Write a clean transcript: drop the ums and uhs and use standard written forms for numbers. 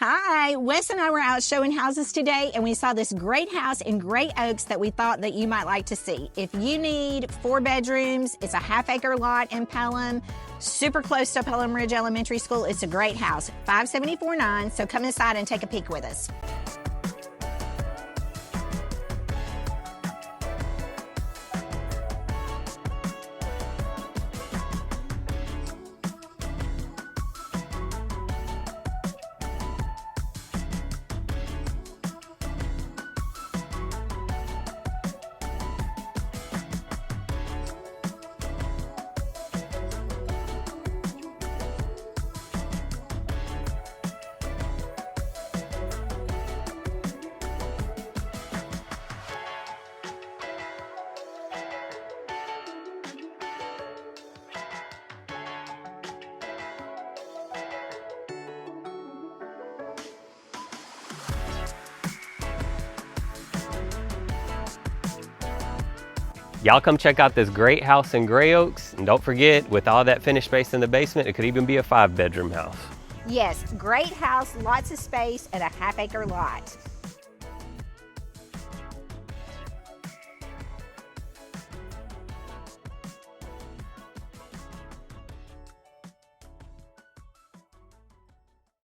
Hi, Wes and I were out showing houses today and we saw this great house in Great Oaks that we thought that you might like to see. If you need 4 bedrooms, it's a half-acre lot in Pelham, super close to Pelham Ridge Elementary School. It's a great house, 574-9, so come inside and take a peek with us. Y'all come check out this great house in Gray Oaks, and don't forget, with all that finished space in the basement, it could even be a 5-bedroom house. Yes, great house, lots of space, and a half-acre lot.